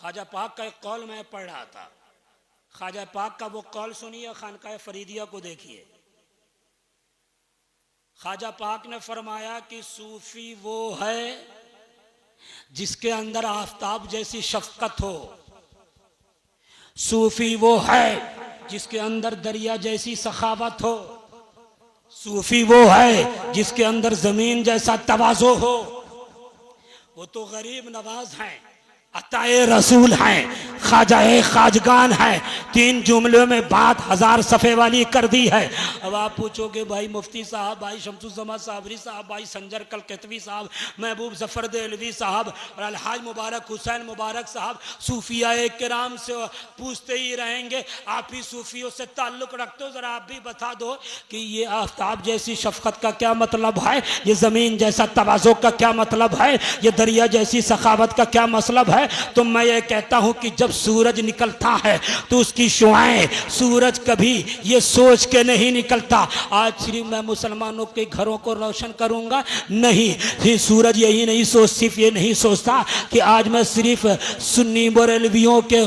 ख्वाजा पाक का एक कौल मैं पढ़ रहा था। ख्वाजा पाक का वो कौल सुनिए, खानकाह फरीदिया को देखिए। ख्वाजा पाक ने फरमाया कि सूफी वो है जिसके अंदर आफताब जैसी शफकत हो, सूफी वो है जिसके अंदर दरिया जैसी सखावत हो, सूफी वो है जिसके अंदर जमीन जैसा तवाज़ो हो। वो तो गरीब नवाज हैं, अताए रसूल हैं, ख्वाजाए खाजगान हैं। 3 जुमलों में बात 1000 सफ़े वाली कर दी है। अब आप पूछोगे भाई मुफ्ती साहब, भाई शमसुज़्ज़मा साबरी साहब, भाई संजर कलकतवी साहब, महबूब जफ़र देलवी साहब और अलहाज मुबारक हुसैन मुबारक साहब सूफियाए किराम से पूछते ही रहेंगे, आप ही सूफियों से ताल्लुक़ रखते हो, ज़रा आप भी बता दो कि ये आफ्ताब जैसी शफ़क़त का क्या मतलब है, ये ज़मीन जैसा तवाज़ो का क्या मतलब है, ये दरिया जैसी सखावत का क्या मतलब है। तो मैं ये कहता हूं कि जब सूरज निकलता है तो उसकी शुआएं, सूरज कभी ये सोच के नहीं निकलता आज सिर्फ मैं मुसलमानों के घरों को रोशन करूंगा, नहीं, फिर सूरज यही नहीं सोच, सिर्फ ये नहीं सोचता कि आज मैं सिर्फ सुन्नी बरेलवियों के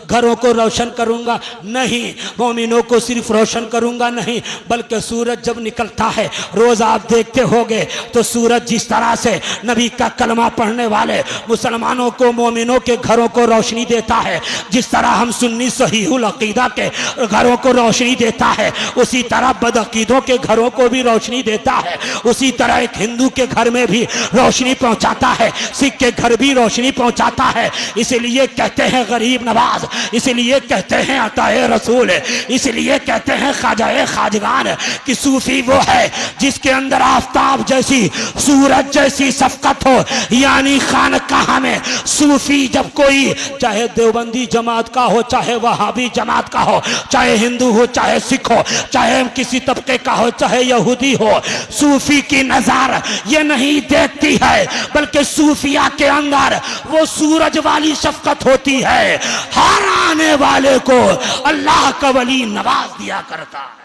घरों को रोशन करूंगा, नहीं, मोमिनों को सिर्फ रोशन करूंगा, नहीं, बल्कि सूरज जब निकलता है, रोज आप देखते होंगे तो सूरज जिस तरह से नबी का कलमा पढ़ने वाले मुसलमानों को, मोमिनों के घरों को रोशनी देता है, जिस तरह हम सुन्नी सहीहुल अकीदा के घरों को रोशनी देता है, उसी तरह बदअकीदों के घरों को भी रोशनी देता है। उसी तरह एक हिंदू के घर में भी रोशनी पहुंचाता है, सिख के घर भी रोशनी पहुंचाता है। इसलिए कहते हैं गरीब नवाज, इसलिए कहते हैं अताए रसूल, इसलिए कहते हैं ख्वाजाए खाजगान कि सूफी वो है जिसके अंदर आफताब जैसी, सूरज जैसी शफकत हो। यानी खानकाह में सूफी जब कोई, चाहे देवबंदी जमात का हो, चाहे वहाबी जमात का हो, चाहे हिंदू हो, चाहे सिख हो, चाहे किसी तबके का हो, चाहे यहूदी हो, सूफी की नजर ये नहीं देखती है, बल्कि सूफिया के अंदर वो सूरज वाली शफकत होती है। हर आने वाले को अल्लाह का वली नवाज दिया करता है।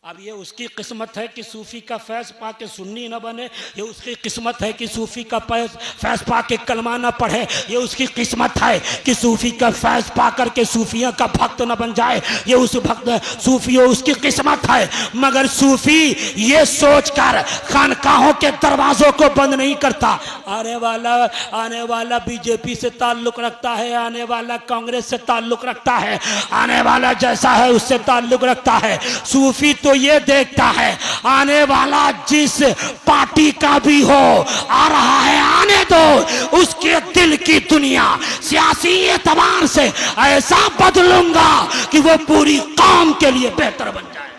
अब ये उसकी किस्मत है कि सूफी का फैज़ पा के सुन्नी न बने, ये उसकी किस्मत है कि सूफी का फैज़ पा के कलमा न पढ़े, ये उसकी किस्मत है कि सूफी का फैज़ पा कर के सूफियों का भक्त न बन जाए, ये उस भक्त सूफियों उसकी किस्मत है। मगर सूफी ये सोच कर खानकाहों के दरवाज़ों को बंद नहीं करता। आने वाला बीजेपी से ताल्लुक़ रखता है, आने वाला कांग्रेस से ताल्लुक़ रखता है, आने वाला जैसा है उससे ताल्लुक़ रखता है। सूफी तो ये देखता है आने वाला जिस पार्टी का भी हो, आ रहा है आने दो, उसके दिल की दुनिया सियासी एतबार से ऐसा बदलूंगा कि वो पूरी कौम के लिए बेहतर बन जाए।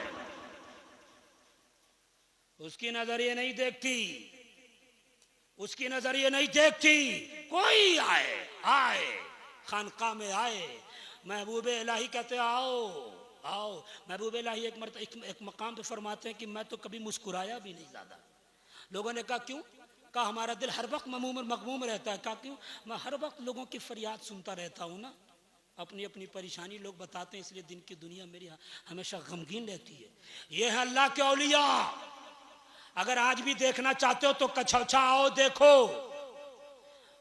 उसकी नजर ये नहीं देखती, उसकी नजर ये नहीं देखती कोई आए खानकाह में आए, महबूबे इलाही कहते आओ आओ। महबूब इलाही एक मकाम पे फरमाते हैं कि मैं तो कभी मुस्कुराया भी नहीं ज़्यादा। लोगों ने कहा क्यों? कहा हमारा दिल हर वक्त मगमूम रहता है। कहा क्यों? मैं हर वक्त लोगों की फरियाद सुनता रहता हूँ ना, अपनी अपनी परेशानी लोग बताते हैं, इसलिए दिन की दुनिया मेरी हमेशा गमगीन रहती है। ये है अल्लाह के औलिया। अगर आज भी देखना चाहते हो तो कछौछा आओ देखो,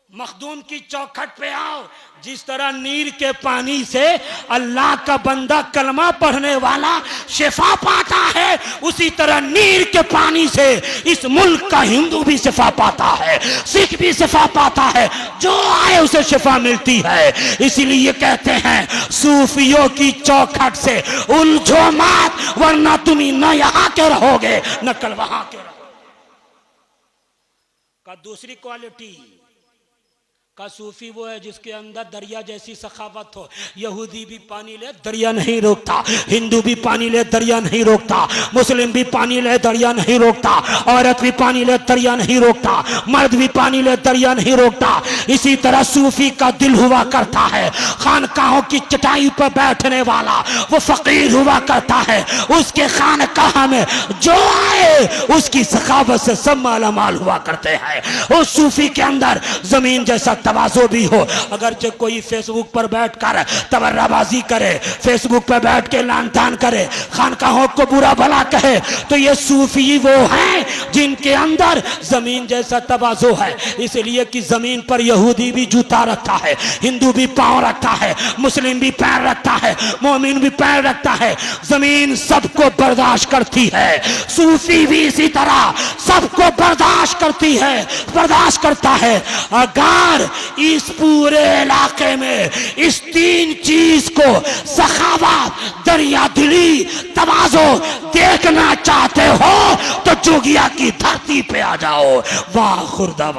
मखदूम की चौखट पे आओ। जिस तरह नीर के पानी से अल्लाह का बंदा कलमा पढ़ने वाला शिफा पाता है, उसी तरह नीर के पानी से इस मुल्क का हिंदू भी शिफा पाता है, सिख भी शिफा पाता है, जो आए उसे शिफा मिलती है। इसीलिए कहते हैं सूफियों की चौखट से उलझो मत, वरना तुम न यहाँ के रहोगे न कल वहां के रहोगे। का दूसरी क्वालिटी का सूफी वो है जिसके अंदर दरिया जैसी सखावत हो। यहूदी भी पानी ले दरिया नहीं रोकता, हिंदू भी पानी ले दरिया नहीं रोकता, मुस्लिम भी पानी ले दरिया नहीं रोकता, औरत भी पानी ले दरिया नहीं रोकता, मर्द भी पानी ले दरिया नहीं रोकता। इसी तरह सूफी का दिल हुआ करता है खानकाहों की चटाई पर बैठने वाला, वो फकीर हुआ करता है, उसके खानकाह में जो आए उसकी सखावत से सब माला माल हुआ करते हैं। उस सूफी के अंदर जमीन जैसा तवाज़ो भी हो। अगरचे कोई फेसबुक पर बैठकर तबर्राबाजी करे, फेसबुक पर बैठ के लान तान करे, खानकाहों को बुरा भला कहे, तो ये सूफी वो हैं जिनके अंदर जमीन जैसा तवाज़ो है। इसलिए कि जमीन पर यहूदी भी जूता रखता है, हिंदू भी पांव रखता है, मुस्लिम भी पैर रखता है, मोमिन भी पैर रखता है। जमीन सबको बर्दाश्त करती है। सूफी भी इसी तरह सबको बर्दाश्त करती है, बर्दाश्त करता है। अगर इस पूरे इलाके में इस तीन चीज को, सखावत, दरिया दिली, तवाज़ो देखना चाहते हो तो जोगिया की धरती पे आ जाओ। वाह खुर्दा।